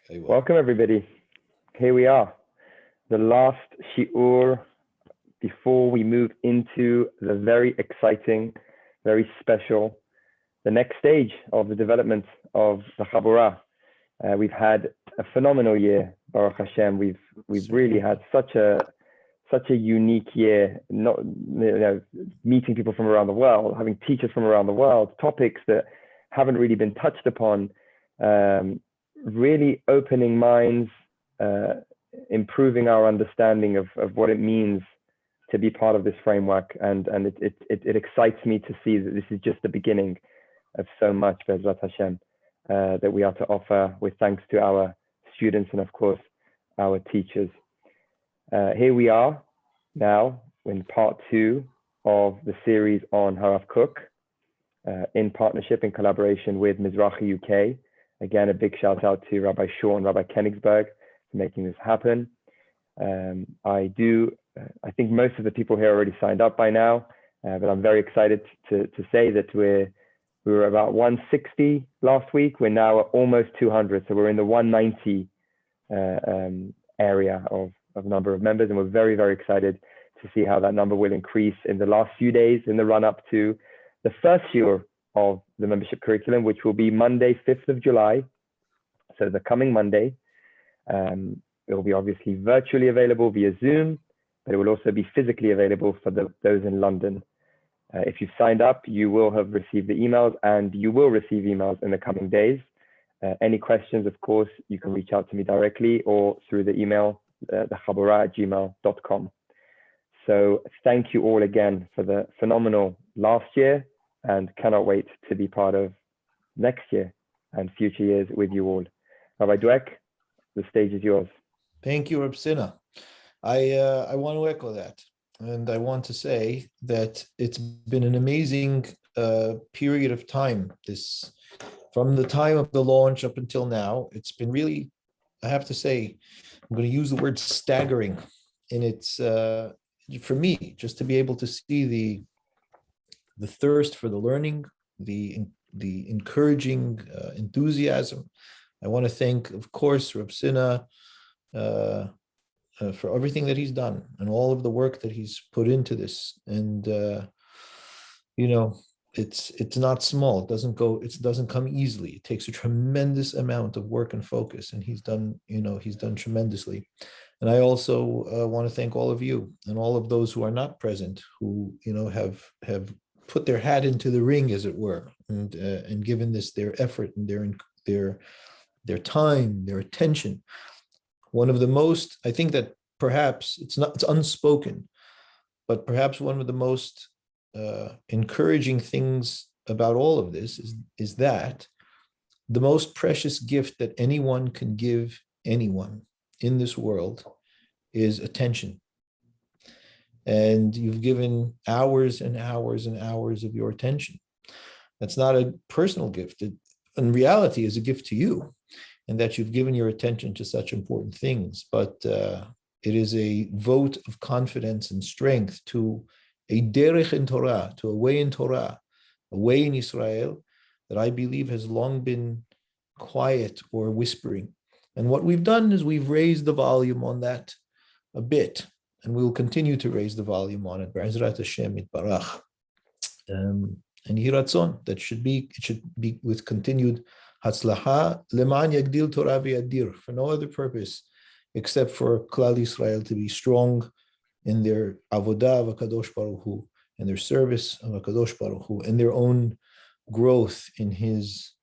Welcome, everybody. Here we are, the last shiur before we move into the very exciting, very special, the next stage of the development of the Chabura. We've had a phenomenal year, Baruch Hashem. We've really had such a unique year. Meeting people from around the world, having teachers from around the world, topics that haven't really been touched upon. Really opening minds, improving our understanding of what it means to be part of this framework, and it excites me to see that this is just the beginning of so much, Be'ezrat Hashem, that we are to offer, with thanks to our students and of course our teachers. Here we are now in part 2 of the series on HaRav Kook, in partnership, in collaboration with Mizrahi UK. Again, a big shout out to Rabbi Shaw and Rabbi Koenigsberg for making this happen. I think most of the people here already signed up by now, but I'm very excited to say that we were about 160 last week. We're now at almost 200, so we're in the 190 area of number of members, and we're very, very excited to see how that number will increase in the last few days in the run up to the first year of the membership curriculum, which will be Monday, 5th of July. So the coming Monday. It will be obviously virtually available via Zoom, but it will also be physically available for those in London. If you've signed up, you will have received the emails, and you will receive emails in the coming days. Any questions, of course, you can reach out to me directly or through the email, thechabura@gmail.com. So thank you all again for the phenomenal last year, and cannot wait to be part of next year and future years with you all. Rabbi Dweck, the stage is yours. Thank you, Rabbi. I want to echo that. And I want to say that it's been an amazing period of time. From the time of the launch up until now, it's been really, I have to say, I'm going to use the word staggering. And it's, for me, just to be able to see the thirst for the learning, the encouraging enthusiasm. I want to thank, of course, Reb Sina for everything that he's done and all of the work that he's put into this. And it's not small. It doesn't come easily. It takes a tremendous amount of work and focus, and he's done tremendously. And I also want to thank all of you and all of those who are not present, who have put their hat into the ring, as it were, and given this their effort and their time, their attention. One of the most, I think that perhaps it's unspoken, but perhaps one of the most encouraging things about all of this is that the most precious gift that anyone can give anyone in this world is attention. And you've given hours and hours and hours of your attention. That's not a personal gift. It, in reality, is a gift to you, and that you've given your attention to such important things. But it is a vote of confidence and strength to a derech in Torah, to a way in Torah, a way in Israel that I believe has long been quiet or whispering. And what we've done is we've raised the volume on that a bit. And we will continue to raise the volume on it. Be'ezrat Hashem Yitbarach. And Yehi Ratzon, it should be with continued Hatzlacha Leman Yagdil Torah V'Yadir, for no other purpose except for Klal Yisrael to be strong in their avodah of HaKadosh Baruch Hu, and their service of HaKadosh Baruch Hu, and their own growth in His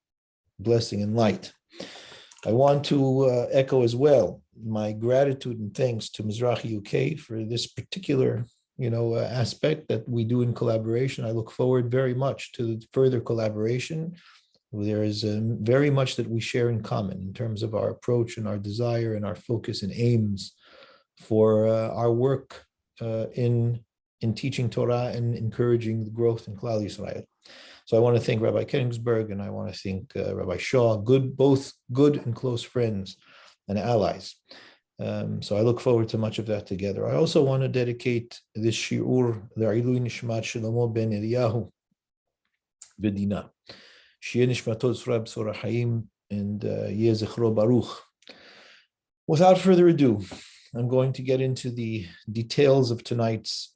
blessing and light. I want to echo as well my gratitude and thanks to Mizrahi UK for this particular, aspect that we do in collaboration. I look forward very much to further collaboration. There is very much that we share in common in terms of our approach and our desire and our focus and aims for our work in teaching Torah and encouraging the growth in Klal Yisrael. So I want to thank Rabbi Koenigsberg, and I want to thank Rabbi Shaw, both good and close friends and allies. So I look forward to much of that together. I also want to dedicate this shiur, the Ilui Nishmat Shlomo ben Eliyahu V'Dina, Sheyeh Nishmato Tzura B'Sora Chaim, and Yeh Zechro Baruch. Without further ado, I'm going to get into the details of tonight's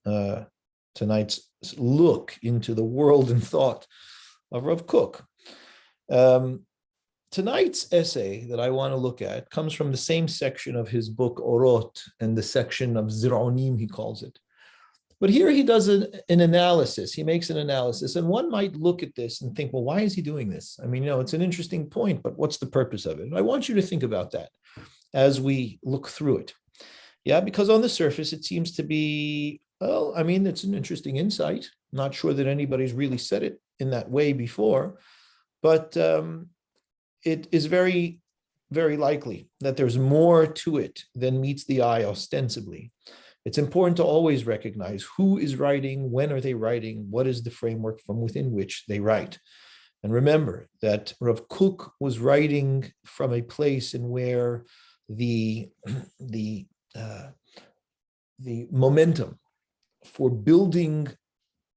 look into the world and thought of Rav Kook. Tonight's essay that I want to look at comes from the same section of his book Orot, and the section of Zironim, he calls it. But here he does an analysis. He makes an analysis, and one might look at this and think, well, why is he doing this? I mean, it's an interesting point, but what's the purpose of it? And I want you to think about that as we look through it. Yeah, because on the surface, it seems to be, well, I mean, it's an interesting insight. Not sure that anybody's really said it in that way before, but it is very, very likely that there's more to it than meets the eye ostensibly. It's important to always recognize who is writing, when are they writing, what is the framework from within which they write. And remember that Rav Kook was writing from a place in where the momentum for building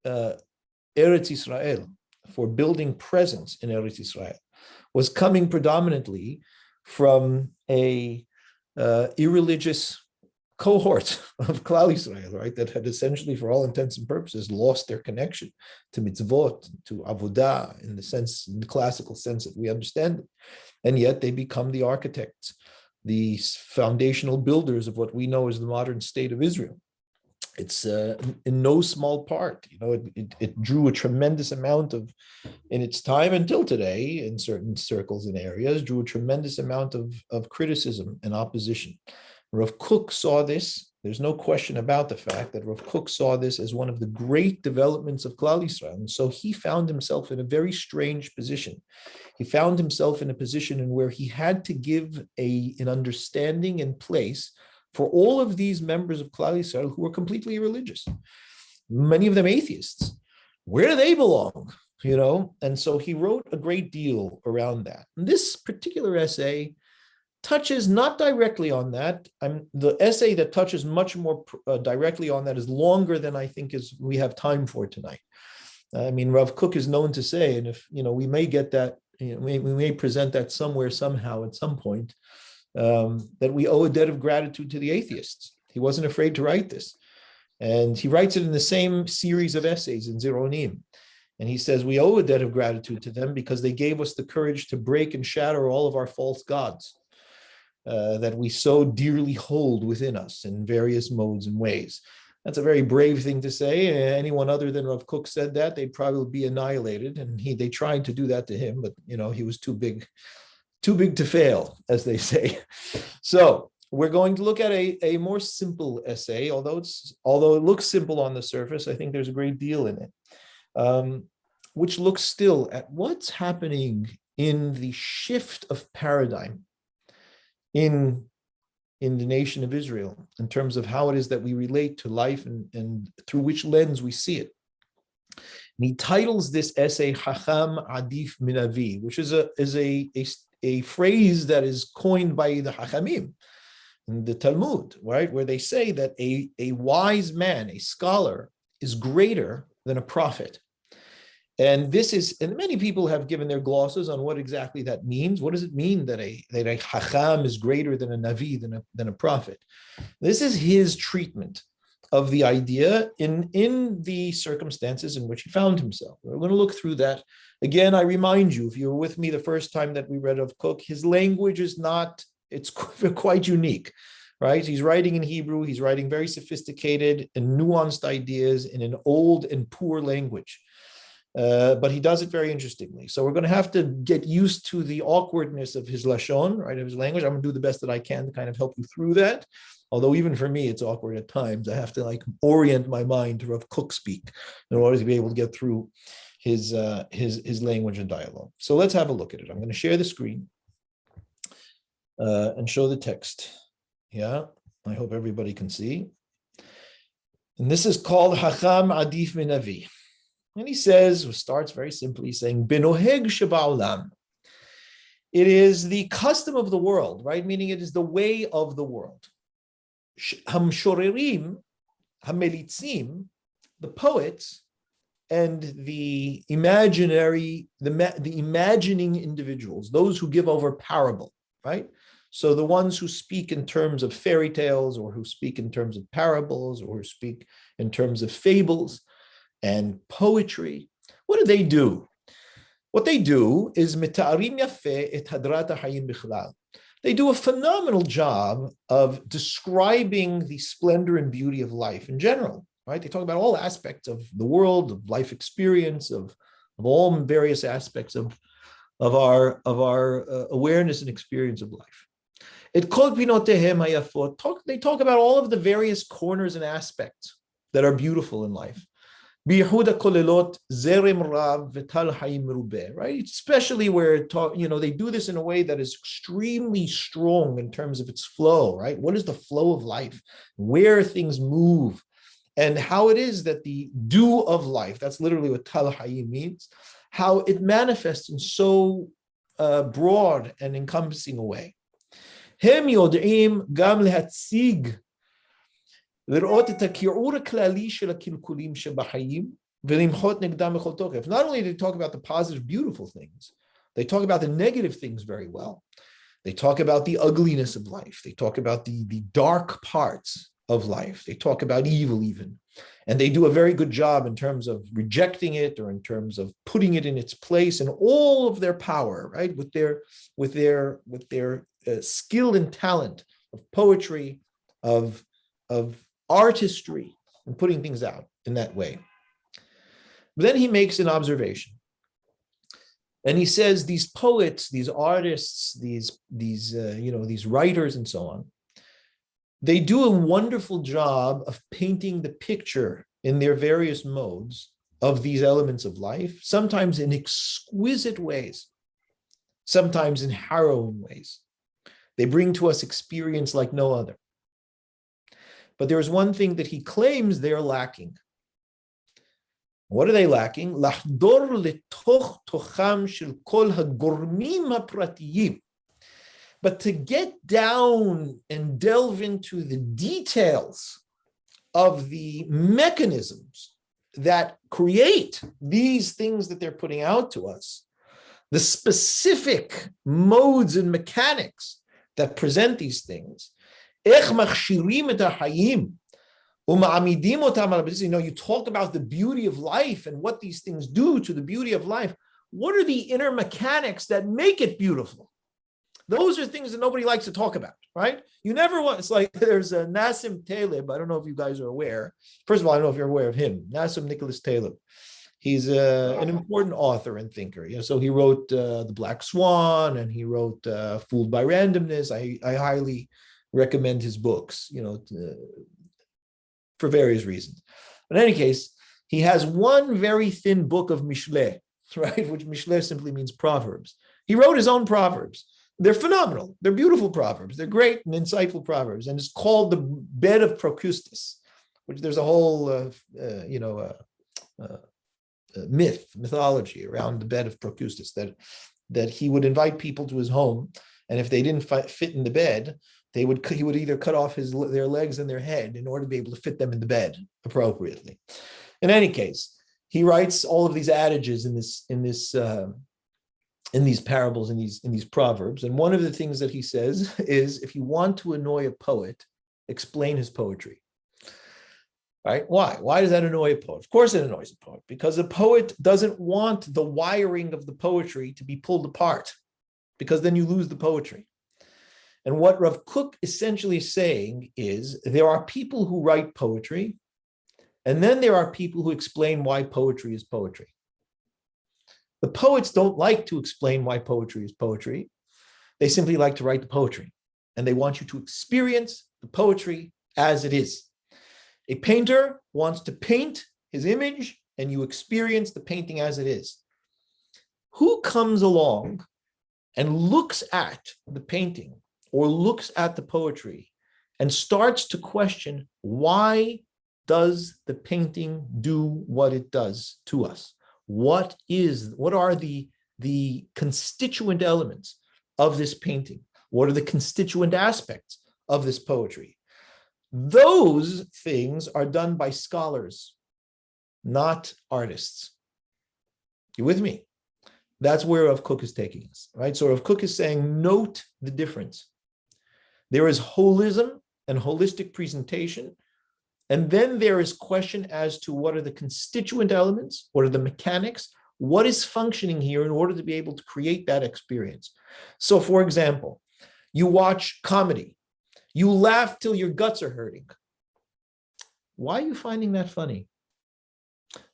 Eretz Israel, for building presence in Eretz Israel, was coming predominantly from a irreligious cohort of Klal Yisrael, right, that had essentially, for all intents and purposes, lost their connection to mitzvot, to avodah, in the classical sense that we understand it. And yet they become the architects, the foundational builders of what we know as the modern state of Israel. It's in no small part, it drew a tremendous amount of, in its time until today, in certain circles and areas, drew a tremendous amount of criticism and opposition. Rav Kook saw this. There's no question about the fact that Rav Kook saw this as one of the great developments of Klal Yisrael. And so he found himself in a very strange position. He found himself in a position in where he had to give an understanding and place for all of these members of Klal Yisrael who were completely irreligious, many of them atheists. Where do they belong? And so he wrote a great deal around that. And this particular essay touches not directly on that. The essay that touches much more directly on that is longer than I think we have time for tonight. I mean, Rav Kook is known to say, and if we may get that, we may present that somewhere, somehow, at some point, that we owe a debt of gratitude to the atheists. He wasn't afraid to write this. And he writes it in the same series of essays in Zironim. And he says, we owe a debt of gratitude to them because they gave us the courage to break and shatter all of our false gods that we so dearly hold within us in various modes and ways. That's a very brave thing to say. Anyone other than Rav Kook said that, they'd probably be annihilated. And they tried to do that to him, but he was too big to fail, as they say. So we're going to look at a more simple essay, although it looks simple on the surface. I think there's a great deal in it, which looks still at what's happening in the shift of paradigm in the nation of Israel in terms of how it is that we relate to life and through which lens we see it. And he titles this essay Hakham Adif Minavi, which is a phrase that is coined by the Hachamim in the Talmud, right, where they say that a wise man, a scholar, is greater than a prophet. And many people have given their glosses on what exactly that means. What does it mean that a Hakham is greater than a Navi, than a prophet? This is his treatment of the idea in the circumstances in which he found himself. We're going to look through that. Again, I remind you, if you were with me the first time that we read of Kook, his language it's quite unique, right? He's writing in Hebrew. He's writing very sophisticated and nuanced ideas in an old and poor language. But he does it very interestingly. So we're going to have to get used to the awkwardness of his lashon, right, of his language. I'm going to do the best that I can to kind of help you through that. Although even for me, it's awkward at times. I have to orient my mind to Rav Kook speak in order to be able to get through his language and dialogue. So let's have a look at it. I'm going to share the screen and show the text. Yeah, I hope everybody can see. And this is called Hakham Adif Minavi. And he starts very simply saying, Benoheg Shaba'olam. It is the custom of the world, right? Meaning it is the way of the world. Hamshorerim, Hamelitzim, the poets, and the imagining individuals, those who give over parable, right? So the ones who speak in terms of fairy tales, or who speak in terms of parables, or who speak in terms of fables and poetry, what do? What they do is mita'arim yafeh et hadrat ha'hayim bichlal. They do a phenomenal job of describing the splendor and beauty of life in general, right? They talk about all aspects of the world, of life experience, of all various aspects of our awareness and experience of life. It kol pinotehem hayafot. They talk about all of the various corners and aspects that are beautiful in life. Right? Especially where they do this in a way that is extremely strong in terms of its flow, right? What is the flow of life? Where things move, and how it is that the dew of life, that's literally what Tal Hayim means, how it manifests in so broad and encompassing a way. Hem yod'im gam lehatzig לראות את הקיעור הכללי של הקלקולים שבחיים ולמחות נגדם בכל תוקף. Not only do they talk about the positive, beautiful things, they talk about the negative things very well. They talk about the ugliness of life. They talk about the dark parts of life. They talk about evil even. And they do a very good job in terms of rejecting it, or in terms of putting it in its place, and all of their power, right? With their skill and talent of poetry, of artistry, and putting things out in that way. But then he makes an observation, and he says these poets, these artists, these writers and so on, they do a wonderful job of painting the picture in their various modes of these elements of life, sometimes in exquisite ways, sometimes in harrowing ways. They bring to us experience like no other. But there's one thing that he claims they're lacking. What are they lacking? Lahdor letoch tocham shel kol hagormim hapratiyim. But to get down and delve into the details of the mechanisms that create these things that they're putting out to us, the specific modes and mechanics that present these things, you talk about the beauty of life and what these things do to the beauty of life. What are the inner mechanics that make it beautiful? Those are things that nobody likes to talk about, right? You never want, it's like there's a Nassim Taleb. I don't know if you guys are aware. First of all, I don't know if you're aware of him, Nassim Nicholas Taleb. He's an important author and thinker. So he wrote The Black Swan, and he wrote Fooled by Randomness. I highly recommend his books, for various reasons. But in any case, he has one very thin book of Mishleh, right? Which Mishleh simply means Proverbs. He wrote his own Proverbs. They're phenomenal. They're beautiful Proverbs. They're great and insightful Proverbs. And it's called the Bed of Procustus, which there's a whole, mythology around the bed of Procustus, that he would invite people to his home, and if they didn't fit in the bed, he would either cut off their legs and their head in order to be able to fit them in the bed appropriately. In any case, he writes all of these adages in these parables, in these proverbs. And one of the things that he says is, if you want to annoy a poet, explain his poetry. Right? Why? Why does that annoy a poet? Of course it annoys a poet, because a poet doesn't want the wiring of the poetry to be pulled apart, because then you lose the poetry. And what Rav Kook essentially is saying is, there are people who write poetry, and then there are people who explain why poetry is poetry. The poets don't like to explain why poetry is poetry. They simply like to write the poetry, and they want you to experience the poetry as it is. A painter wants to paint his image, and you experience the painting as it is. Who comes along and looks at the painting or looks at the poetry and starts to question, why does the painting do what it does to us? What are the constituent elements of this painting? What are the constituent aspects of this poetry? Those things are done by scholars, not artists. You with me? That's where Rav Kook is taking us, right? So Rav Kook is saying, note the difference There is holism and holistic presentation. And then there is question as to what are the constituent elements, what are the mechanics, what is functioning here in order to be able to create that experience. So for example, you watch comedy, you laugh till your guts are hurting. Why are you finding that funny?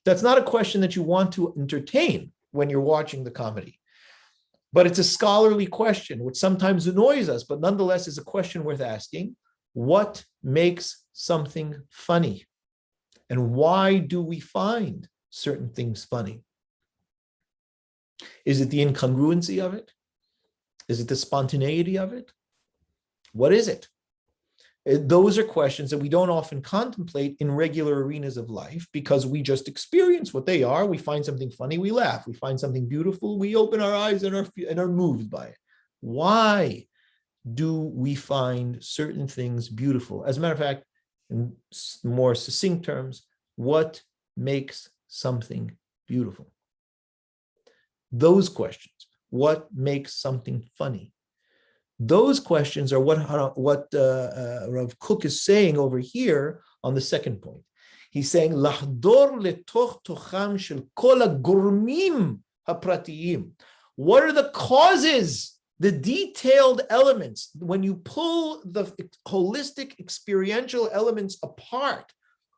That's not a question that you want to entertain when you're watching the comedy. But it's a scholarly question, which sometimes annoys us, but nonetheless is a question worth asking. What makes something funny? And why do we find certain things funny? Is it the incongruency of it? Is it the spontaneity of it? What is it? Those are questions that we don't often contemplate in regular arenas of life because we just experience what they are. We find something funny, we laugh. We find something beautiful, we open our eyes and are moved by it. Why do we find certain things beautiful? As a matter of fact, in more succinct terms, what makes something beautiful? Those questions. What makes something funny? Those questions are what Rav Kook is saying over here on the second point. He's saying, Lahdor letoch tocham shel kol hagormim hapratiyim. What are the causes, the detailed elements? When you pull the holistic experiential elements apart,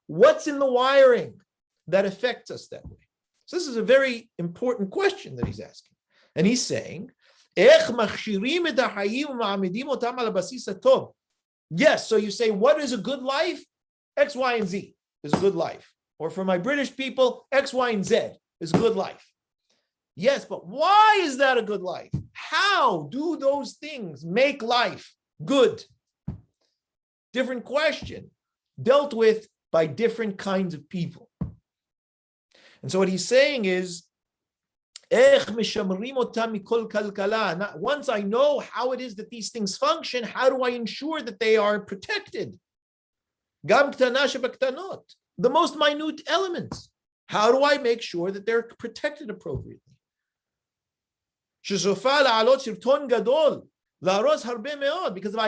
what's in the wiring that affects us that way? So this is a very important question that he's asking. And he's saying, yes, so you say, what is a good life? X, Y, and Z is a good life. Or for my British people, X, Y, and Z is a good life. Yes, but why is that a good life? How do those things make life good? Different question, dealt with by different kinds of people. And so what he's saying is, once I know how it is that these things function, how do I ensure that they are protected? The most minute elements. How do I make sure that they're protected appropriately? Because if I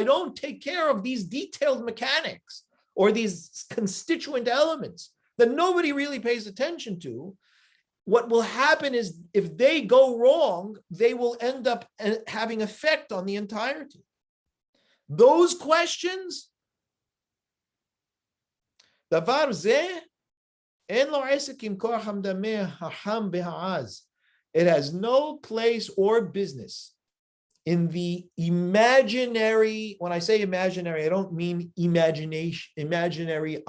don't take care of these detailed mechanics or these constituent elements that nobody really pays attention to, what will happen is if they go wrong, they will end up having effect on the entirety. Those questions, it has no place or business in the imaginary. When I say imaginary, I don't mean imagination, imaginary,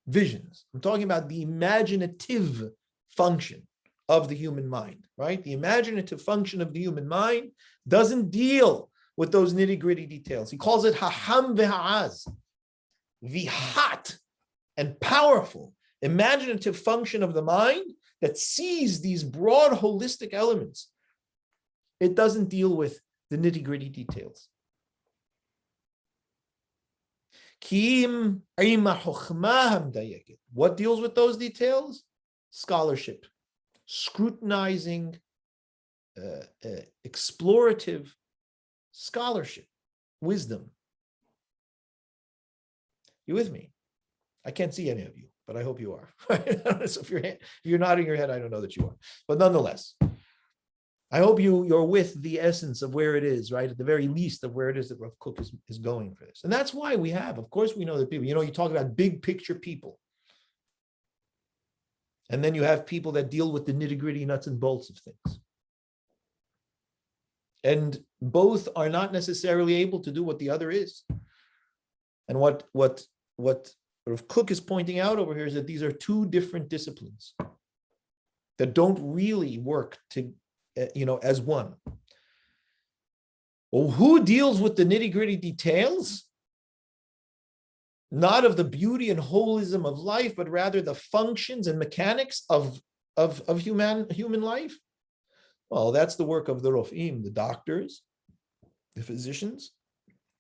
visions. I'm talking about the imaginative function of the human mind, right? The imaginative function of the human mind doesn't deal with those nitty-gritty details. He calls it Hakham v'ha'az, the hot and powerful imaginative function of the mind that sees these broad holistic elements. It doesn't deal with the nitty-gritty details. What deals with those details? Scholarship, scrutinizing, explorative scholarship, wisdom. You with me? I can't see any of you, but I hope you are. So if you're nodding your head, I don't know that you are. But nonetheless, I hope you're with the essence of where it is, right? At the very least of where it is that Rav Kook is going for this. And that's why we have, of course, we know that people, you talk about big picture people. And then you have people that deal with the nitty-gritty nuts and bolts of things. And both are not necessarily able to do what the other is. And what Rav Kook is pointing out over here is that these are two different disciplines that don't really work as one. Well, who deals with the nitty-gritty details? Not of the beauty and holism of life, but rather the functions and mechanics of human life? Well, that's the work of the Rofim, the doctors, the physicians,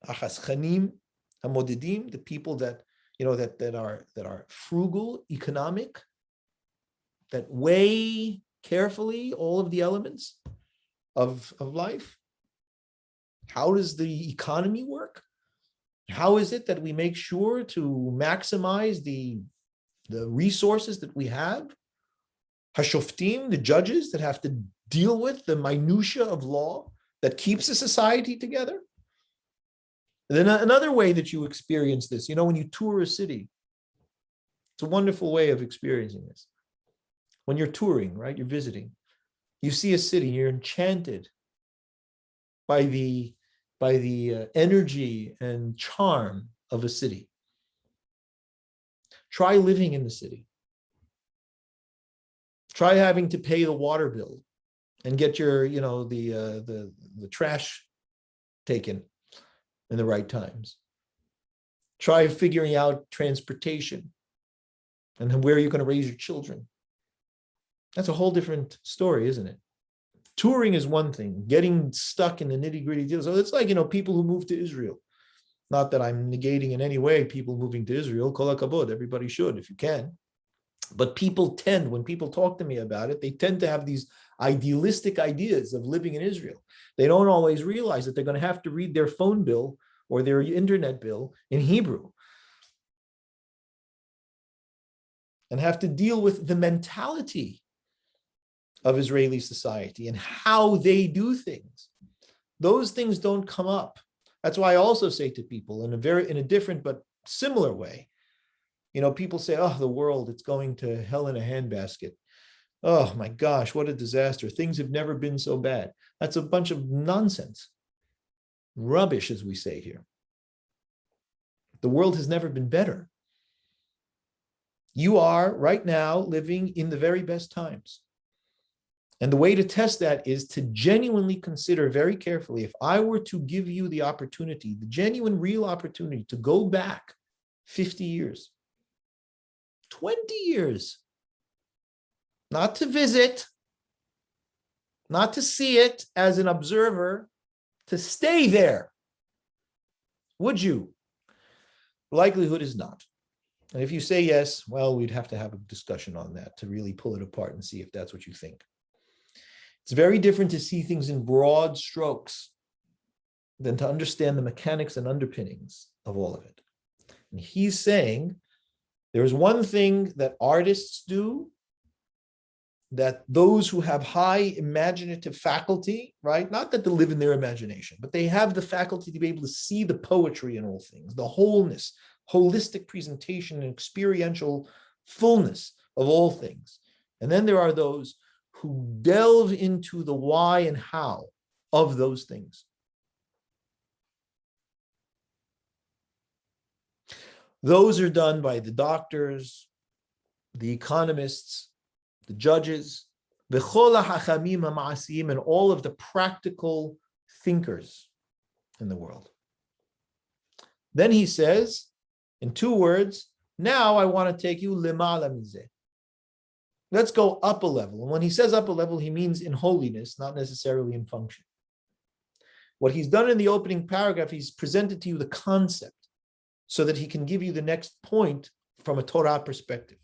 Achaschanim, Hamodidim, the people that are frugal, economic, that weigh carefully all of the elements of life. How does the economy work? How is it that we make sure to maximize the resources that we have? Hashoftim, the judges that have to deal with the minutia of law that keeps a society together. And then another way that you experience this, when you tour a city, it's a wonderful way of experiencing this. When you're touring, right, you're visiting, you see a city, you're enchanted by the energy and charm of a city. Try living in the city. Try having to pay the water bill and get your, the trash taken in the right times. Try figuring out transportation and where you're going to raise your children. That's a whole different story, isn't it? Touring is one thing. Getting stuck in the nitty-gritty deals. So it's like, people who move to Israel. Not that I'm negating in any way people moving to Israel. Kol hakavod, everybody should if you can. But people tend, when people talk to me about it, they tend to have these idealistic ideas of living in Israel. They don't always realize that they're going to have to read their phone bill or their internet bill in Hebrew and have to deal with the mentality of Israeli society and how they do things. Those things don't come up. That's why I also say to people in a different but similar way, people say, oh, the world, it's going to hell in a handbasket. Oh my gosh, what a disaster. Things have never been so bad. That's a bunch of nonsense. Rubbish, as we say here. The world has never been better. You are right now living in the very best times. And the way to test that is to genuinely consider very carefully, if I were to give you the opportunity, the genuine, real opportunity to go back 50 years, 20 years, not to visit, not to see it as an observer, to stay there, would you? The likelihood is not. And if you say yes, well, we'd have to have a discussion on that to really pull it apart and see if that's what you think. It's very different to see things in broad strokes than to understand the mechanics and underpinnings of all of it. And he's saying there's one thing that artists do, that those who have high imaginative faculty, right? Not that they live in their imagination, but they have the faculty to be able to see the poetry in all things, the wholeness, holistic presentation and experiential fullness of all things. And then there are those who delve into the why and how of those things. Those are done by the doctors, the economists, the judges, v'chol hachamim ha'ma'asiyim, and all of the practical thinkers in the world. Then he says, in 2 words, now I want to take you lemala mizeh. Let's go up a level. And when he says up a level, he means in holiness, not necessarily in function. What he's done in the opening paragraph, he's presented to you the concept so that he can give you the next point from a Torah perspective.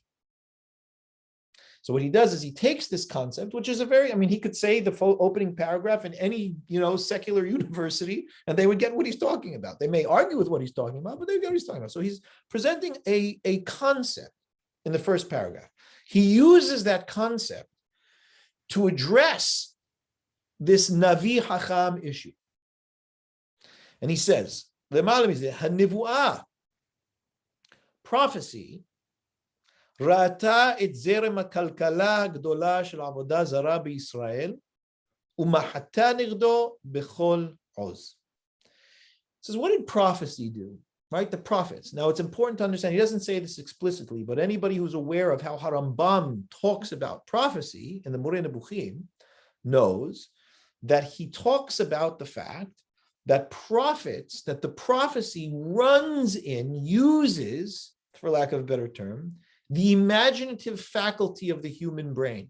So what he does is he takes this concept, which is he could say the opening paragraph in any, secular university, and they would get what he's talking about. They may argue with what he's talking about, but they get what he's talking about. So he's presenting a concept in the first paragraph. He uses that concept to address this Navi Hakham issue. And he says, prophecy, ראתה את זרם הכלכלה הגדולה של עבודה זרה בישראל, ומחתה נגדו בכל עוז. Says, what did prophecy do? Right, the prophets. Now, it's important to understand, he doesn't say this explicitly, but anybody who's aware of how HaRambam talks about prophecy in the Moreh Nebuchim knows that he talks about the fact that the prophecy runs in, uses, for lack of a better term, the imaginative faculty of the human brain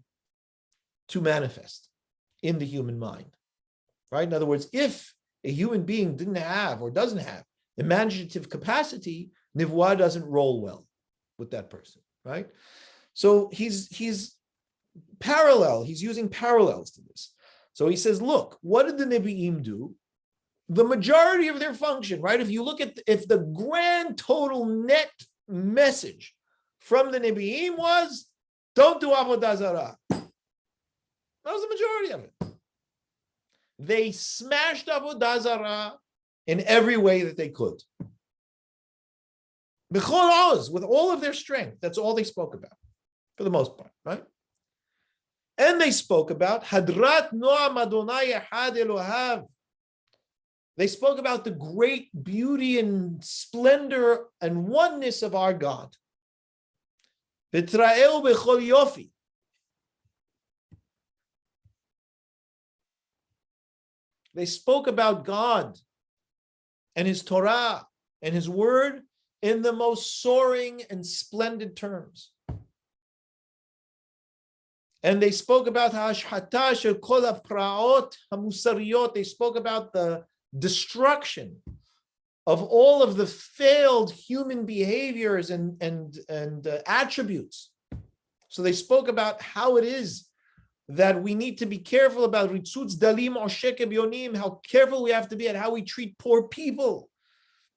to manifest in the human mind. Right? In other words, if a human being didn't have or doesn't have imaginative capacity, Nivuah doesn't roll well with that person, right? So he's using parallels to this. So he says, look, what did the Nevi'im do? the majority of their function, right? If you look at, if the grand total net message from the Nebi'im was, don't do Avodah Zarah. That was the majority of it. They smashed Avodah Zarah in every way that they could. B'chol oz, with all of their strength. That's all they spoke about, for the most part, right? And they spoke about Hadrat Noam Adonai Echad Elohav. They spoke about the great beauty and splendor and oneness of our God. V'trael b'chol yofi. They spoke about God and His Torah and His Word in the most soaring and splendid terms. And they spoke about ha'ashhata shel kol ha'praot ha'musariyot. They spoke about the destruction of all of the failed human behaviors and attributes. So they spoke about how it is that we need to be careful about ritzutz dalim oshek ebyonim, how careful we have to be at how we treat poor people,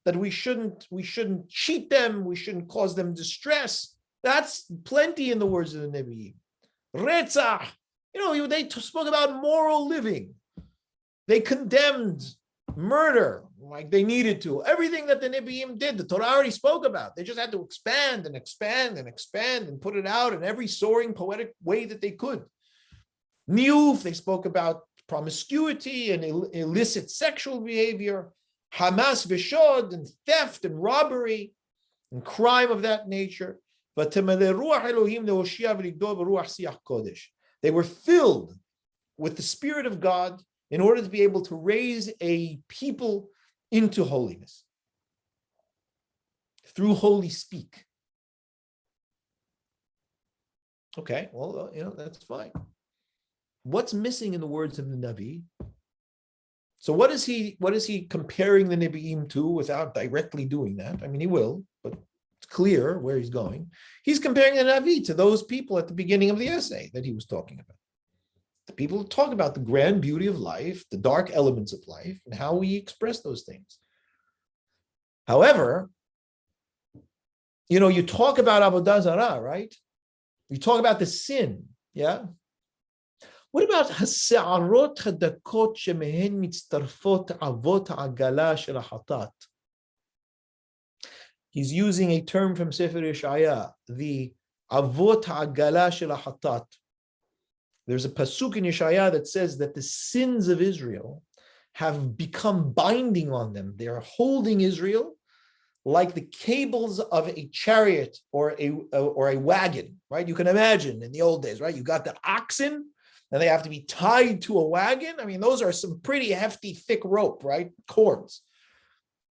that we shouldn't cheat them, we shouldn't cause them distress. That's plenty in the words of the Nebi'im. Retzach, they spoke about moral living. They condemned murder like they needed to. Everything that the Nebi'im did, the Torah already spoke about. They just had to expand and expand and expand and put it out in every soaring, poetic way that they could. Niyuf, they spoke about promiscuity and illicit sexual behavior, Hamas v'shod, and theft and robbery and crime of that nature. They were filled with the Spirit of God in order to be able to raise a people into holiness through holy speak. Okay, well, that's fine. What's missing in the words of the Navi? So what is he comparing the Nebi'im to without directly doing that? I mean, he will, but it's clear where he's going. He's comparing the Navi to those people at the beginning of the essay that he was talking about. The people who talk about the grand beauty of life, the dark elements of life, and how we express those things. However, you talk about Avodah Zarah, right? You talk about the sin, yeah? What about hasa'arot hadakot shemehen mitztarfot avot ha'agala shel hatat? He's using a term from Sefer Yeshaya, the avot ha'agala shel hatat. There's a pasuk in Yeshaya that says that the sins of Israel have become binding on them. They are holding Israel like the cables of a chariot or a wagon, right? You can imagine in the old days, right? You got the oxen, and they have to be tied to a wagon. I mean, those are some pretty hefty, thick rope, right? Cords.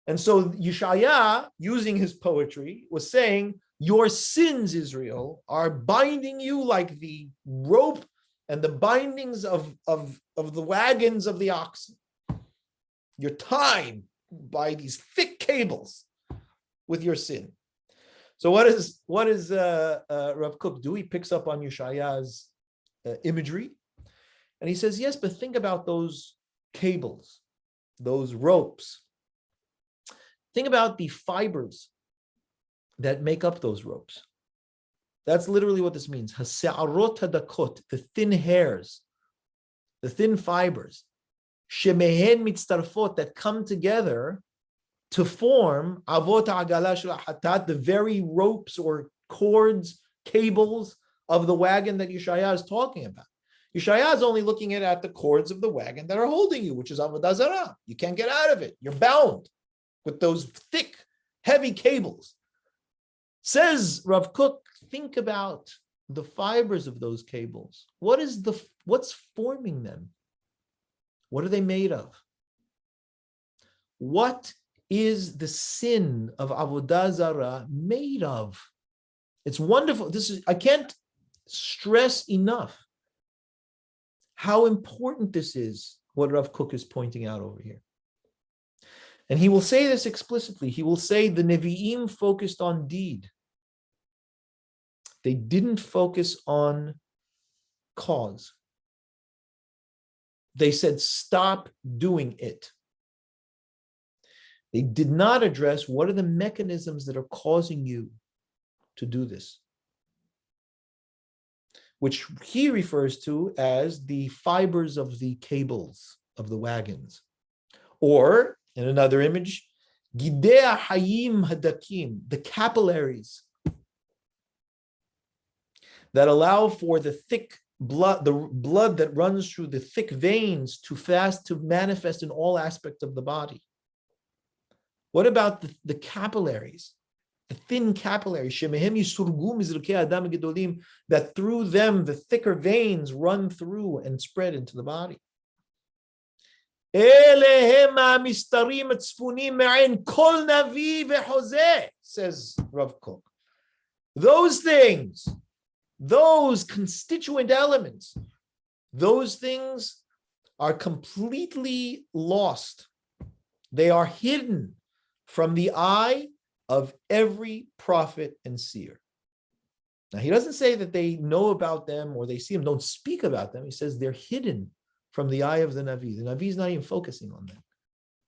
And so Yeshaya, using his poetry, was saying, your sins, Israel, are binding you like the rope and the bindings of the wagons of the oxen. You're tied by these thick cables with your sin. So what does Rav Kook do? He picks up on Yeshaya's imagery. And he says, yes, but think about those cables, those ropes. Think about the fibers that make up those ropes. That's literally what this means. Hasa'arot hadakot, the thin hairs, the thin fibers, shemehen mitztarfot, that come together to form avot ha'agala shel hatat, the very ropes or cords, cables of the wagon that Yeshaya is talking about. Yeshaya is only looking at the cords of the wagon that are holding you, which is Avodah Zarah. You can't get out of it. You're bound with those thick, heavy cables. Says Rav Kook, think about the fibers of those cables. What's forming them? What are they made of? What is the sin of Avodah Zarah made of? It's wonderful. I can't stress enough how important this is, what Rav Kook is pointing out over here. And he will say this explicitly. He will say the Nevi'im focused on deed. They didn't focus on cause. They said, stop doing it. They did not address what are the mechanisms that are causing you to do this, which he refers to as the fibers of the cables of the wagons. Or, in another image, Gidea Hayim Hadakim, the capillaries that allow for the thick blood, the blood that runs through the thick veins to manifest in all aspects of the body. What about the capillaries, the thin capillaries, that through them the thicker veins run through and spread into the body? Says Rav Kook. Those things, those constituent elements, those things are completely lost. They are hidden from the eye of every prophet and seer. Now, he doesn't say that they know about them or they see them, don't speak about them. He says they're hidden from the eye of the Navi. The Navi is not even focusing on them.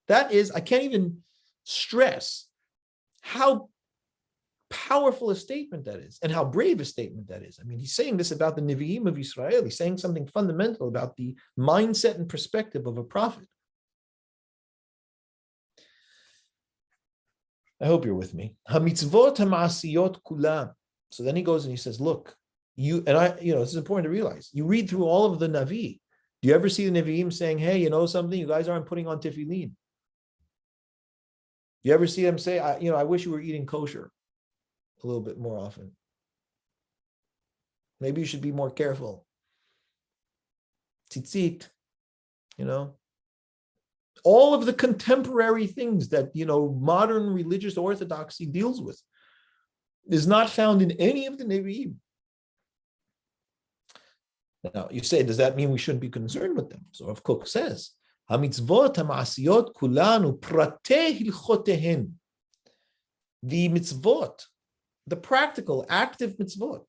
That is, I can't even stress how powerful a statement that is and how brave a statement that is. I mean, he's saying this about the Nevi'im of Israel. He's saying something fundamental about the mindset and perspective of a prophet. I hope you're with me. HaMitzvot HaMa'asiyot Kulam. So then he goes and he says, look, this is important to realize. You read through all of the Navi. Do you ever see the Nevi'im saying, hey, you know something? You guys aren't putting on tefillin. You ever see them say, I wish you were eating kosher a little bit more often. Maybe you should be more careful. Tzitzit, all of the contemporary things that, modern religious orthodoxy deals with is not found in any of the Nevi'im. Now, you say, does that mean we shouldn't be concerned with them? So Rav Kook says, HaMitzvot HaMa'asiyot Kulanu Pratei Hilchotehen. The mitzvot, the practical, active mitzvot,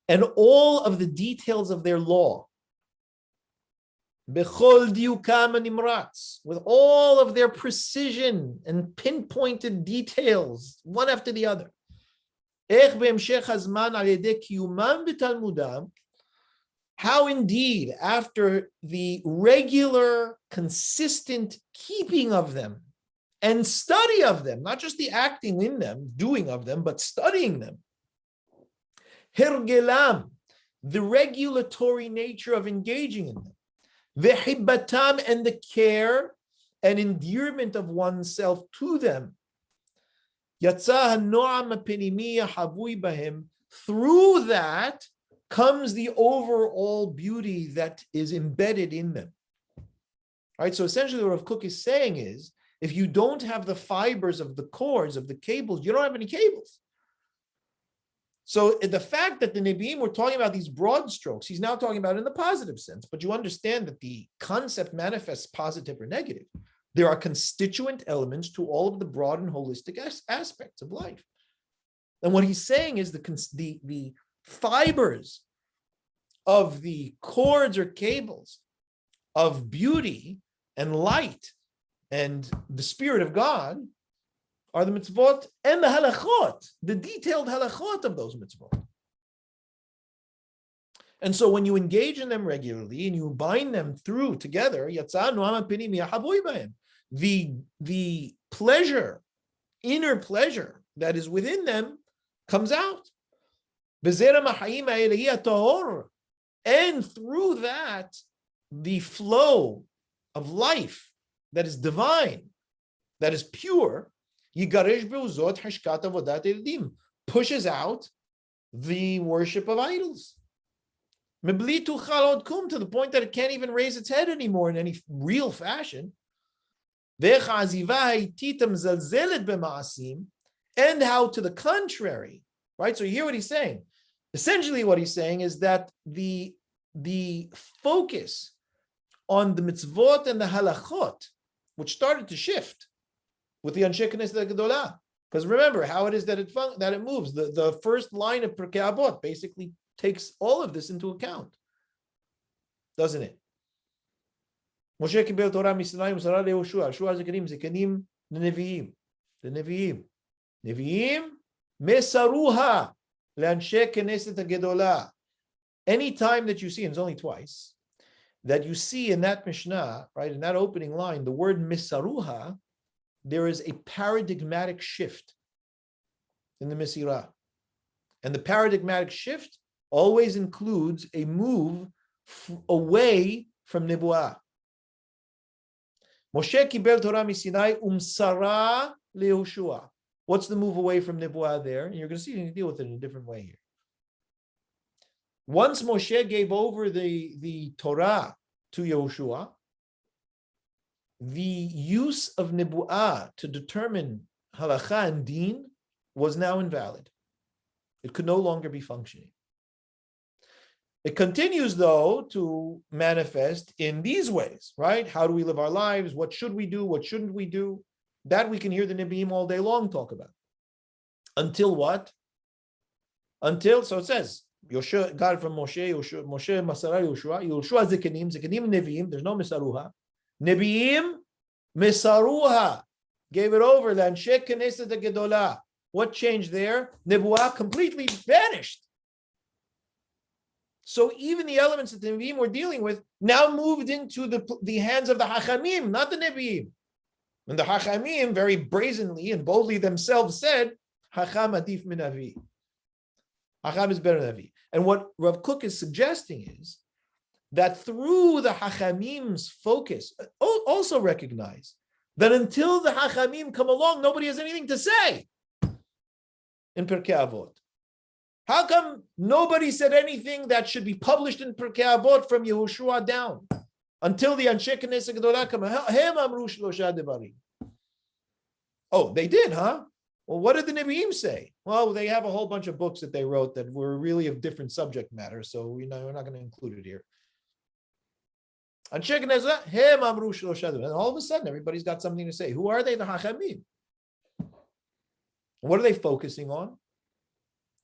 and all of the details of their law, Bechol diukam nimratz, with all of their precision and pinpointed details, one after the other. How indeed, after the regular, consistent keeping of them and study of them, not just the acting in them, doing of them, but studying them. Hergelam, the regulatory nature of engaging in them. Vehibbatam, and the care and endearment of oneself to them. Yatzah hanoam penimiya havui bahem. Through that comes the overall beauty that is embedded in them. All right, so essentially what Rav Kook is saying is, if you don't have the fibers of the cords, of the cables, you don't have any cables. So the fact that the Nevi'im were talking about these broad strokes, he's now talking about in the positive sense, but you understand that the concept manifests positive or negative. There are constituent elements to all of the broad and holistic aspects of life. And what he's saying is the fibers of the cords or cables of beauty and light and the Spirit of God are the mitzvot and the halachot, the detailed halachot of those mitzvot. And so when you engage in them regularly and you bind them through together, the pleasure, inner pleasure that is within them comes out. And through that, the flow of life that is divine, that is pure, pushes out the worship of idols. To the point that it can't even raise its head anymore in any real fashion. And how, to the contrary, right? So you hear what he's saying. Essentially what he's saying is that the focus on the mitzvot and the halachot, which started to shift with the Anshe Knesset Gedolah. Because remember how it is that it moves. The first line of Pirkei Avot basically takes all of this into account, doesn't it? Moshe קיבל תורה מסיני ומסרה ליהושע. יהושע זה כנים לנביאים. נביאים מסרוה לאנשי כנסת הגדולה. Any time that you see, and it's only twice, that you see in that Mishnah, right, in that opening line, the word misaruha, there is a paradigmatic shift in the Mesirah. And the paradigmatic shift always includes a move away from Nebuah. Moshe kibel Torah misinai umsara leYehoshua. What's the move away from Nebuah there? And you're going to see you can deal with it in a different way here. Once Moshe gave over the Torah to Yehoshua, the use of Nebuah to determine halakha and deen was now invalid. It could no longer be functioning. It continues, though, to manifest in these ways, right? How do we live our lives? What should we do? What shouldn't we do? That we can hear the Nebi'im all day long talk about. Until what? Until, so it says, Yoshua, God from Moshe, Moshe Masara Yoshua, Yoshua Zikanim Nevi'im, there's no Misaruha. Nebi'im Misaruha, gave it over, L'Anshe Knesset HaGedolah. What changed there? Nebuah completely vanished. So even the elements that the Nevi'im were dealing with now moved into the hands of the Hachamim, not the Nevi'im. And the Hachamim very brazenly and boldly themselves said, Hakham adif min Navi. Hakham is better than Navi. And what Rav Kook is suggesting is that through the Hachamim's focus, also recognize that until the Hachamim come along, nobody has anything to say in Pirkei Avot. How come nobody said anything that should be published in Pirkei Avot from Yehoshua down? Until the Anshe Knesset Gedolah come, Hem amru shlosha devarim. Oh, they did, huh? Well, what did the Nebi'im say? Well, they have a whole bunch of books that they wrote that were really of different subject matter, so we're not going to include it here. Anshe Knesset, Hem amru shlosha devarim. And all of a sudden, everybody's got something to say. Who are they? The Hachamim. What are they focusing on?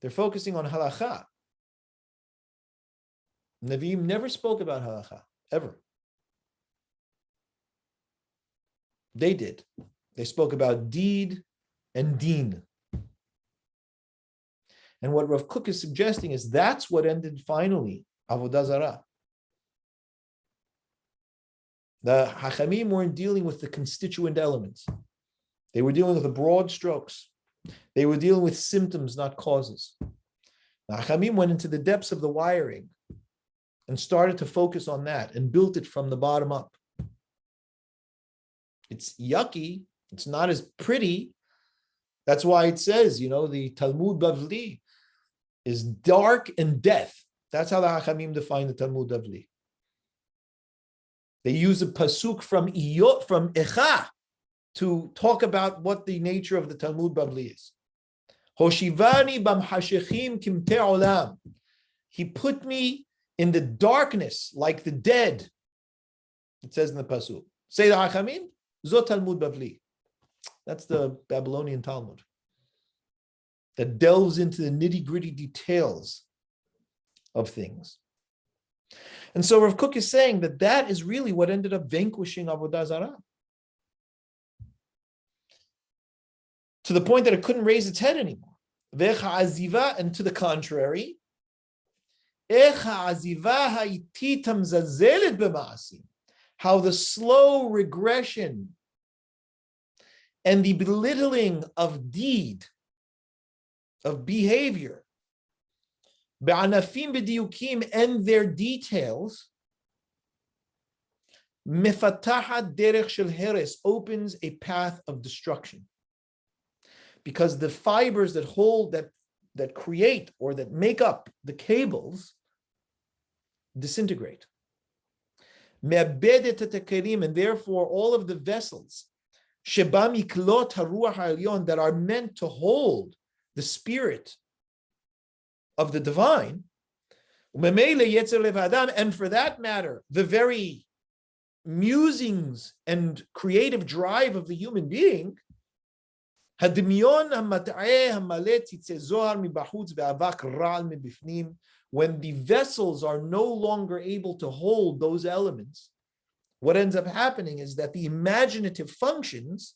They're focusing on halakha. Nevi'im never spoke about halakha, ever. They did. They spoke about deed and deen. And what Rav Kook is suggesting is that's what ended finally Avodah Zarah. The Hachamim weren't dealing with the constituent elements. They were dealing with the broad strokes. They were dealing with symptoms, not causes. The Hachamim went into the depths of the wiring and started to focus on that and built it from the bottom up. It's yucky. It's not as pretty. That's why it says, the Talmud Bavli is dark and death. That's how the Hachamim define the Talmud Bavli. They use a pasuk from Echa to talk about what the nature of the Talmud Bavli is. Hoshivani bam hashechim kimte olam. He put me in the darkness like the dead. It says in the pasuk. Say the Hachamim, Zot Talmud Bavli. That's the Babylonian Talmud that delves into the nitty-gritty details of things. And so Rav Kook is saying that is really what ended up vanquishing Avodah Zarah. To the point that it couldn't raise its head anymore. And to the contrary, how the slow regression and the belittling of deed, of behavior, and their details, opens a path of destruction. Because the fibers that hold, that create or that make up the cables disintegrate. And therefore all of the vessels that are meant to hold the spirit of the divine, and for that matter, the very musings and creative drive of the human being, when the vessels are no longer able to hold those elements, what ends up happening is that the imaginative functions,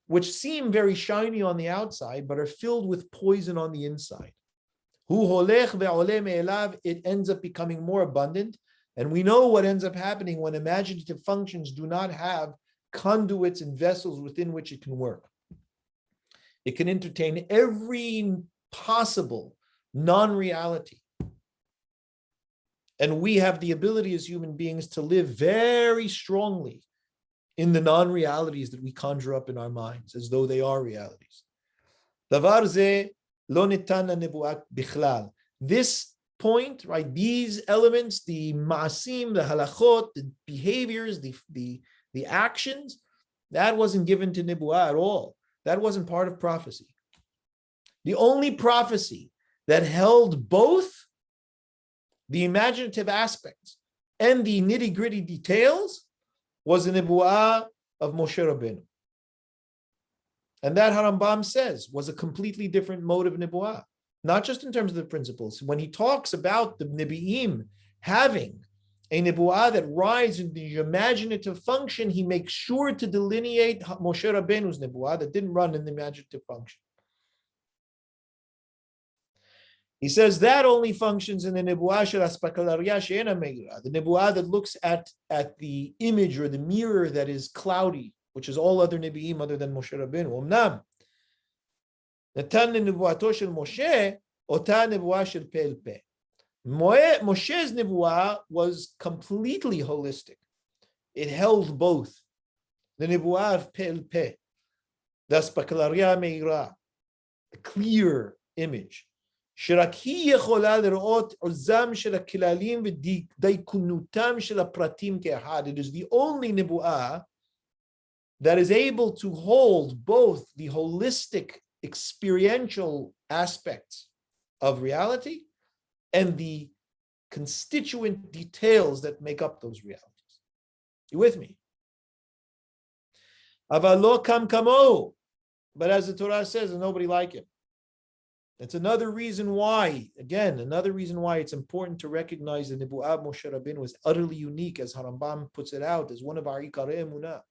which seem very shiny on the outside, but are filled with poison on the inside, it ends up becoming more abundant. And we know what ends up happening when imaginative functions do not have conduits and vessels within which it can work. It can entertain every possible non-reality. And we have the ability as human beings to live very strongly in the non-realities that we conjure up in our minds as though they are realities. This point, right, these elements, the ma'asim, the halachot, the behaviors, the actions, that wasn't given to Nibu'ah at all. That wasn't part of prophecy. The only prophecy that held both the imaginative aspects and the nitty-gritty details was the Nibu'ah of Moshe Rabbeinu. And that HaRambam says was a completely different mode of Nibu'ah, not just in terms of the principles. When he talks about the Nebi'im having a Nibu'ah that rides in the imaginative function, he makes sure to delineate Moshe Rabbeinu's Nibu'ah that didn't run in the imaginative function. He says that only functions in the Nibu'ah shel Aspakalaria she'ena meira, the Nibu'ah that looks at the image or the mirror that is cloudy, which is all other Nebi'im other than Moshe Rabbeinu. Omnam, Natan Nibu'ato shel Moshe, ota Nibu'ah shel Peh el Peh. Moshe's Nibu'ah was completely holistic. It held both. The Nibu'ah of Peh el Peh, the Aspakalaria meira, a clear image. שרק היא יכולה לראות עוזם של הכללים ודייקונותם של הפרטים כאחד. It is the only Nibu'ah that is able to hold both the holistic experiential aspects of reality and the constituent details that make up those realities. You with me? אבל לא קם כמוהו. But as the Torah says, there's nobody like him. That's another reason why, it's important to recognize that Nibu'ah Moshe Rabbeinu was utterly unique, as HaRambam puts it out, as one of our Ikarei Emunah.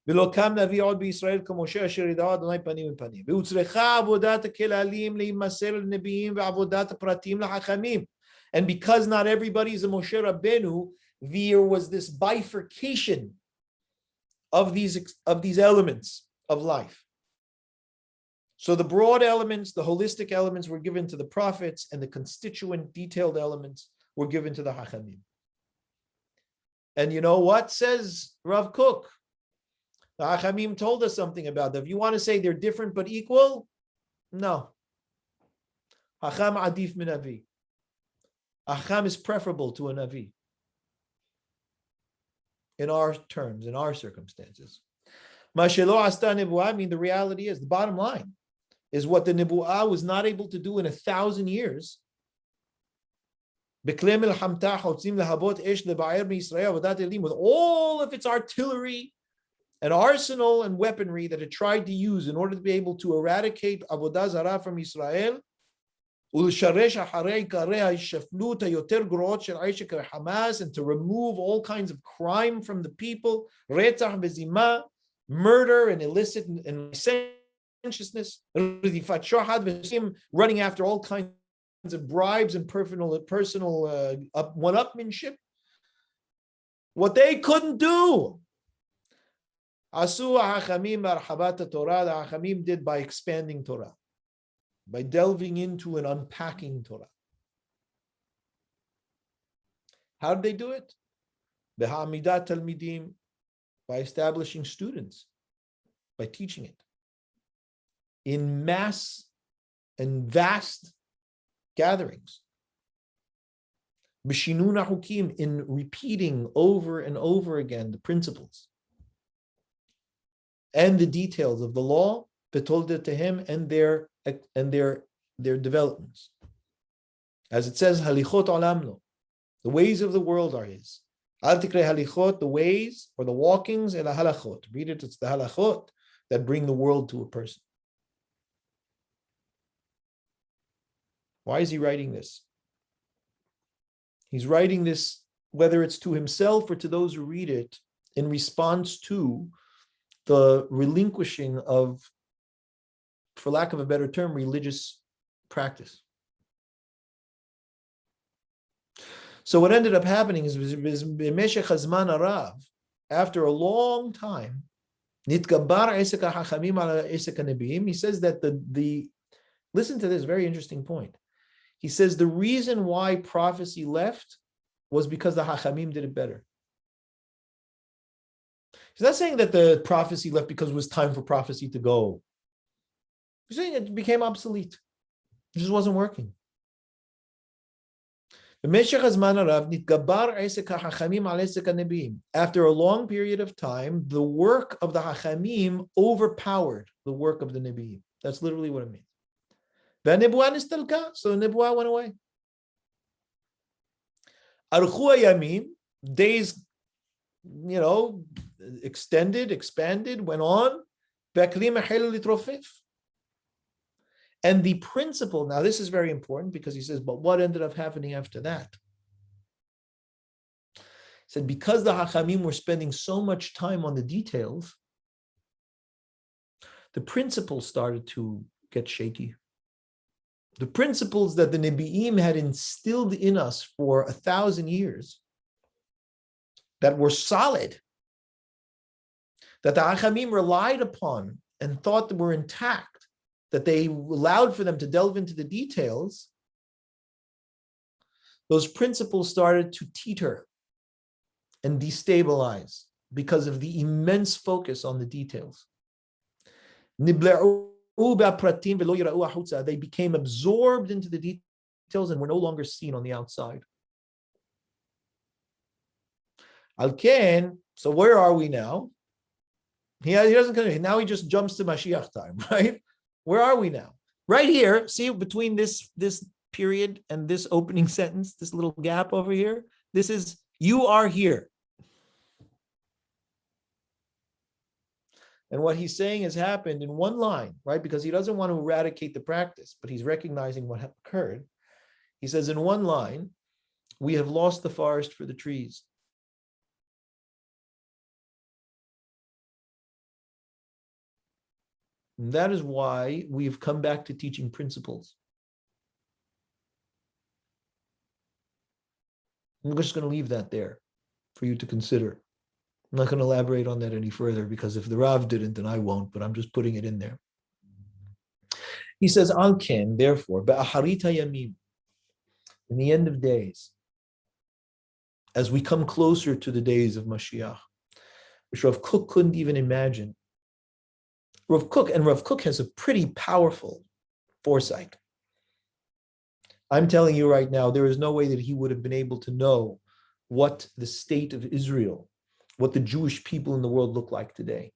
ולא קם נביא עוד בישראל כמשה אשר ידעו אדוני פנים בפנים. והוצרכה עבודת הכללים להימסר לנביאים ועבודת הפרטים לחכמים. And because not everybody is a Moshe Rabbeinu, there was this bifurcation of these elements of life. So the broad elements, the holistic elements were given to the prophets, and the constituent detailed elements were given to the Hachamim. And you know what says Rav Kook? The Hachamim told us something about that. If you want to say they're different but equal, no. Hakham adif min Navi. Hakham is preferable to a Navi. In our terms, in our circumstances. Mashelo asta Nibu'ah, I mean, the reality is, the bottom line is what the Nibu'ah was not able to do in 1,000 years. With all of its artillery and arsenal and weaponry that it tried to use in order to be able to eradicate Avodah Zarah from Israel, and to remove all kinds of crime from the people, murder and illicit and licentiousness, running after all kinds of bribes and personal one-upmanship. What they couldn't do, the Hachamim did by expanding Torah, by delving into and unpacking Torah. How did they do it? B'ha'amidat talmidim, by establishing students, by teaching it in mass and vast gatherings. B'shinun hachukim, in repeating over and over again the principles and the details of the law, betoldet to him, and their developments. As it says, halichot olamno, the ways of the world are his. Al tikre halichot, the ways or the walkings, and halachot. Read it, it's the halachot that bring the world to a person. Why is he writing this? He's writing this whether it's to himself or to those who read it, in response to the relinquishing of, for lack of a better term, religious practice. So what ended up happening is, after a long time, he says that listen to this very interesting point. He says the reason why prophecy left was because the Hachamim did it better. He's not saying that the prophecy left because it was time for prophecy to go. He's saying it became obsolete. It just wasn't working. After a long period of time, the work of the Hachamim overpowered the work of the Nebi'im. That's literally what it means. So the Nebuah went away. Days, extended, expanded, went on. And the principle, now this is very important because he says, but what ended up happening after that? He said, because the Hachamim were spending so much time on the details, the principles started to get shaky. The principles that the Nebi'im had instilled in us for 1,000 years, that were solid, that the Hachamim relied upon and thought that were intact, that they allowed for them to delve into the details, those principles started to teeter and destabilize because of the immense focus on the details. They became absorbed into the details and were no longer seen on the outside. So where are we now? He doesn't continue. Now he just jumps to Mashiach time, right? Where are we now? Right here, see between this period and this opening sentence, this little gap over here, this is, you are here. And what he's saying has happened in one line, right? Because he doesn't want to eradicate the practice, but he's recognizing what occurred. He says in one line, we have lost the forest for the trees. And that is why we've come back to teaching principles. I'm just going to leave that there for you to consider. I'm not going to elaborate on that any further because if the Rav didn't, then I won't, but I'm just putting it in there. He says, Al-Ken, therefore, Ba'aharita Yamim, in the end of days, as we come closer to the days of Mashiach, which Rav Kook couldn't even imagine. Rav Kook has a pretty powerful foresight. I'm telling you right now, there is no way that he would have been able to know what the state of Israel, what the Jewish people in the world look like today.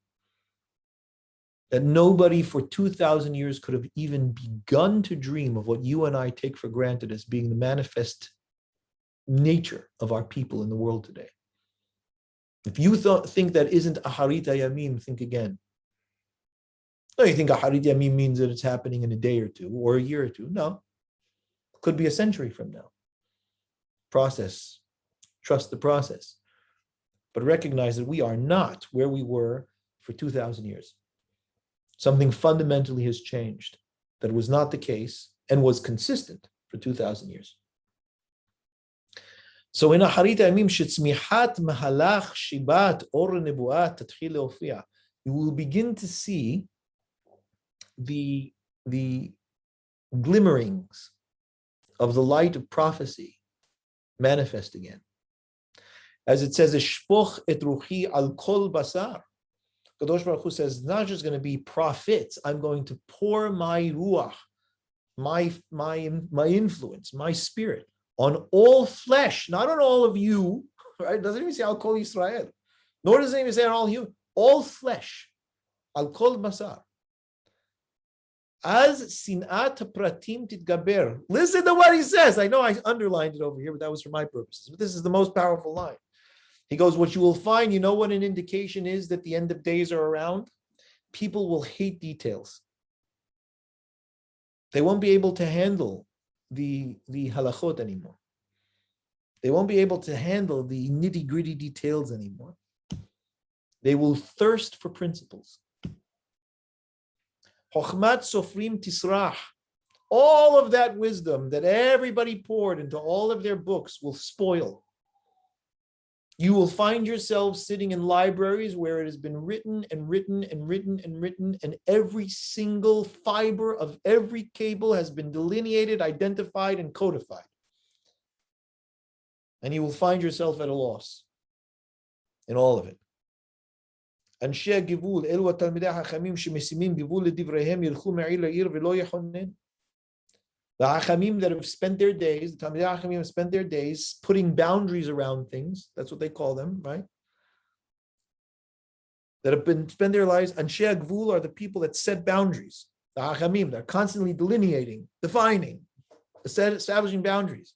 That nobody for 2,000 years could have even begun to dream of what you and I take for granted as being the manifest nature of our people in the world today. If you think that isn't Aharit Yamim, think again. No, you think Aharit Yamim means that it's happening in a day or two or a year or two. No. It could be a century from now. Process. Trust the process. But recognize that we are not where we were for 2,000 years. Something fundamentally has changed that was not the case and was consistent for 2,000 years. So in Aharit Yamim, shetzmihat mahalach shibat or nebuat tatchil leofia, you will begin to see the glimmerings of the light of prophecy manifest again. As it says, Eshpoch et ruchi al kol basar. Kadosh Baruch Hu says, it's not just going to be prophets. I'm going to pour my ruach, my influence, my spirit on all flesh, not on all of you. Right? It doesn't even say al kol Yisrael. Nor does it even say on all you. All flesh. Al kol basar. As sinat pratim titgaber. Listen to what he says. I know I underlined it over here, but that was for my purposes. But this is the most powerful line. He goes, what you will find, you know what an indication is that the end of days are around? People will hate details. They won't be able to handle the halachot anymore. They won't be able to handle the nitty-gritty details anymore. They will thirst for principles. Chokhmat sofrim tisrah. All of that wisdom that everybody poured into all of their books will spoil. You will find yourself sitting in libraries where it has been written and written and written and written, and every single fiber of every cable has been delineated, identified, and codified. And you will find yourself at a loss in all of it. אנשי הגבול, אלו התלמידי החכמים שמשימים גבול לדבריהם, ילכו מעיר לעיר ולא יחונן. The Hachamim that have spent their days, the Talmidei Hachamim have spent their days putting boundaries around things. That's what they call them, right? That have been spent their lives. Anshe Gvul are the people that set boundaries. The Hachamim, they're constantly delineating, defining, establishing boundaries.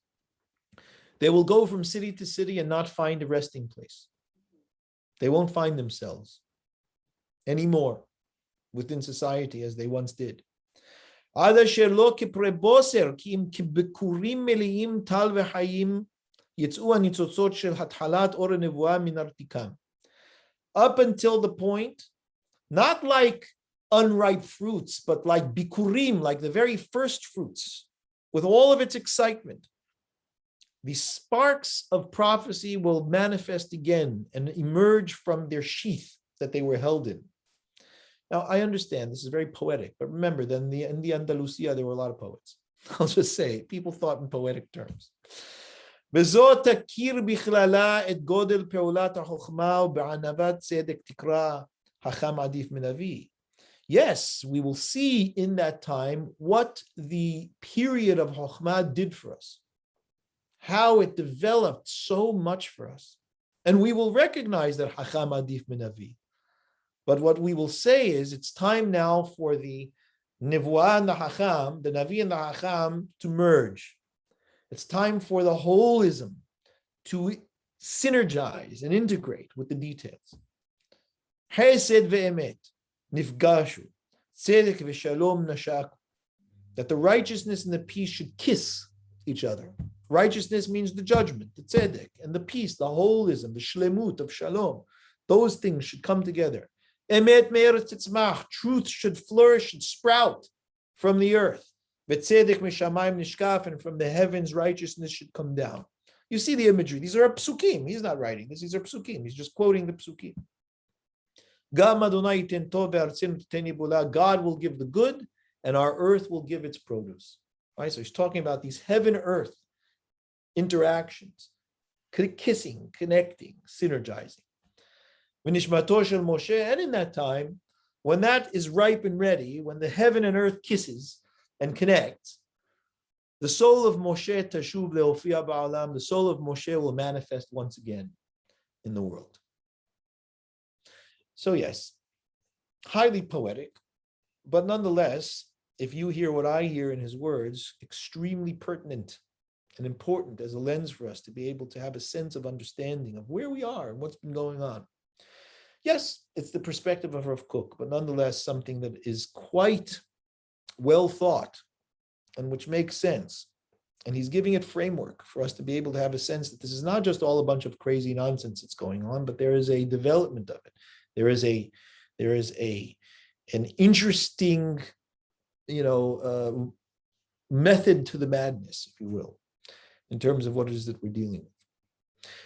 They will go from city to city and not find a resting place. They won't find themselves anymore within society as they once did. Up until the point, not like unripe fruits, but like bikurim, like the very first fruits, with all of its excitement. The sparks of prophecy will manifest again and emerge from their sheath that they were held in. Now, I understand this is very poetic, but remember, then in the Andalusia, there were a lot of poets. I'll just say, people thought in poetic terms. Yes, we will see in that time what the period of Chokhmah did for us, how it developed so much for us. And we will recognize that Hakham adif min Navi. But what we will say is it's time now for the Nivuah and the Hakham, the Navi and the Hakham to merge. It's time for the holism to synergize and integrate with the details. Hesed ve'emet nifgashu, tzedek ve'shalom nashaku. That the righteousness and the peace should kiss each other. Righteousness means the judgment, the tzedek, and the peace, the holism, the shlemut of shalom. Those things should come together. Emet me'eretz titzmach, truth should flourish and sprout from the earth. V'tzedek mishamayim nishkaf, and from the heavens righteousness should come down. You see the imagery. These are psukim. He's not writing this. These are psukim. He's just quoting the psukim. Gam Adonai iten tov ve'artzenu titeni bula. God will give the good, and our earth will give its produce. Right? So he's talking about these heaven-earth interactions, kissing, connecting, synergizing. V'nishmato shel Moshe, and in that time, when that is ripe and ready, when the heaven and earth kisses and connects, the soul of Moshe tashuv le'ofia ba'alam, the soul of Moshe will manifest once again in the world. So yes, highly poetic, but nonetheless, if you hear what I hear in his words, extremely pertinent and important as a lens for us to be able to have a sense of understanding of where we are and what's been going on. Yes, it's the perspective of Rav Kook, but nonetheless something that is quite well thought and which makes sense. And he's giving it framework for us to be able to have a sense that this is not just all a bunch of crazy nonsense that's going on, but there is a development of it. There is an interesting, method to the madness, if you will, in terms of what it is that we're dealing with.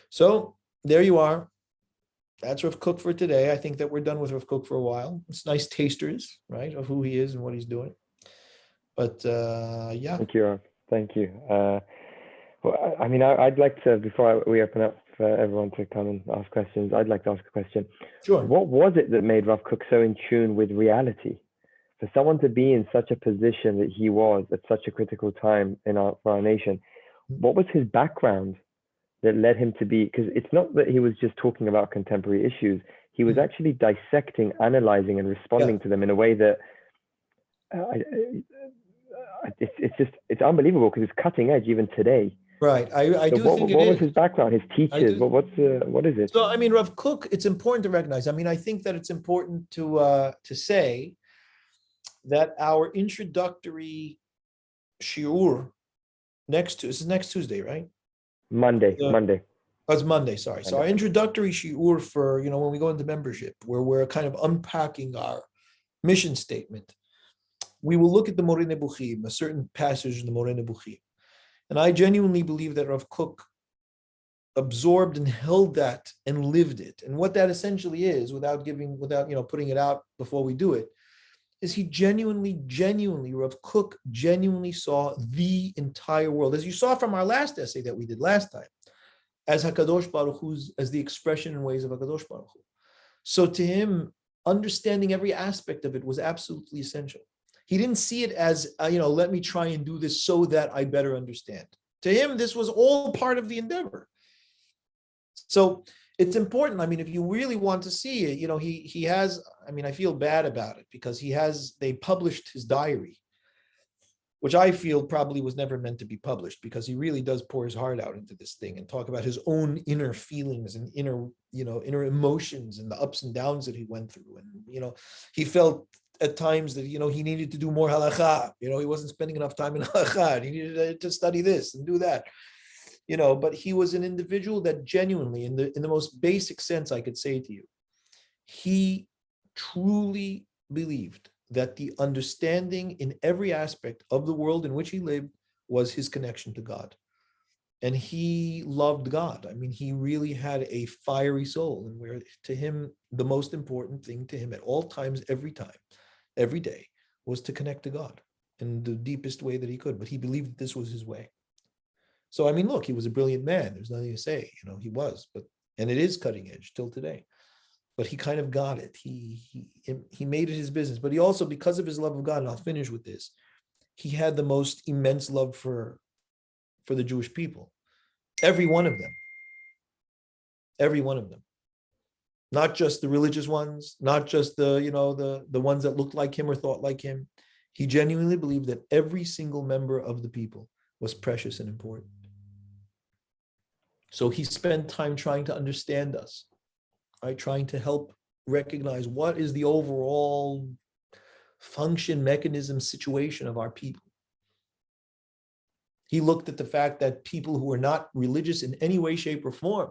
So there you are. That's Rav Kook for today. I think that we're done with Rav Kook for a while. It's nice tasters, right, of who he is and what he's doing. But yeah. Thank you, Rav. Thank you. Well, I mean, I'd like to, before we open up for everyone to come and ask questions, I'd like to ask a question. Sure. What was it that made Rav Kook so in tune with reality? For someone to be in such a position that he was at such a critical time for our nation, what was his background that led him to be? Because it's not that he was just talking about contemporary issues. He was actually dissecting, analyzing, and responding to them in a way that it's unbelievable, because it's cutting edge even today. Right. I do think what was his background, his teachers? What is it? So, I mean, Rav Kook, it's important to recognize. I mean, I think that it's important to say that our introductory shiur this is next Tuesday, right? Monday. Oh, it's Monday, sorry. So our introductory shiur for, when we go into membership, where we're kind of unpacking our mission statement, we will look at the Moreh Nebuchim, a certain passage in the Moreh Nebuchim. And I genuinely believe that Rav Kook absorbed and held that and lived it. And what that essentially is, without putting it out before we do it, is he genuinely, Rav Kook genuinely saw the entire world, as you saw from our last essay that we did last time, as HaKadosh Baruch Hu's, as the expression and ways of HaKadosh Baruch Hu. So to him, understanding every aspect of it was absolutely essential. He didn't see it as, let me try and do this so that I better understand. To him, this was all part of the endeavor. So it's important. I mean, if you really want to see it, he has, I feel bad about it because they published his diary, which I feel probably was never meant to be published, because he really does pour his heart out into this thing and talk about his own inner feelings and inner emotions and the ups and downs that he went through. And, he felt at times that, he needed to do more halakha. He wasn't spending enough time in halakha. He needed to study this and do that. But he was an individual that genuinely, in the most basic sense, I could say to you, he truly believed that the understanding in every aspect of the world in which he lived was his connection to God. And he loved God. He really had a fiery soul, and where to him, the most important thing to him at all times, every time, every day, was to connect to God in the deepest way that he could. But he believed that this was his way. So, look, he was a brilliant man. There's nothing to say, he was, and it is cutting edge till today. But he kind of got it. He made it his business. But he also, because of his love of God, and I'll finish with this, he had the most immense love for the Jewish people. Every one of them. Every one of them. Not just the religious ones, not just the ones that looked like him or thought like him. He genuinely believed that every single member of the people was precious and important. So he spent time trying to understand us, right? Trying to help recognize what is the overall function, mechanism, situation of our people. He looked at the fact that people who were not religious in any way, shape, or form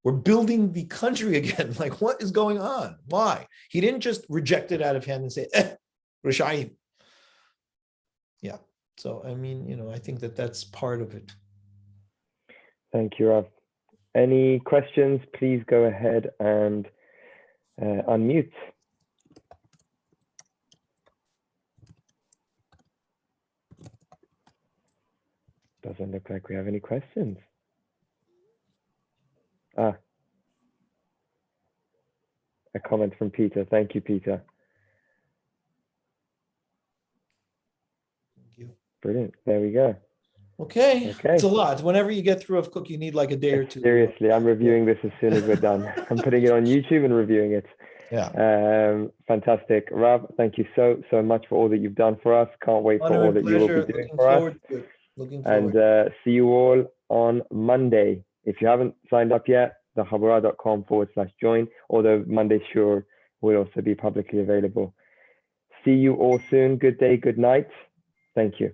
were building the country again. Like, what is going on? Why? He didn't just reject it out of hand and say, Rishayim. Yeah. So, I think that that's part of it. Thank you, Rav. Any questions, please go ahead and unmute. Doesn't look like we have any questions. A comment from Peter. Thank you, Peter. Thank you. Brilliant. There we go. Okay. It's a lot. Whenever you get through of Kook, you need like a day or two. Seriously, I'm reviewing this as soon as we're done. I'm putting it on YouTube and reviewing it. Yeah. Fantastic. Rav, thank you so much for all that you've done for us. Can't wait for all that you will be doing for us. Looking forward. And see you all on Monday. If you haven't signed up yet, thehabara.com/join, or the Monday Sure will also be publicly available. See you all soon. Good day, good night. Thank you.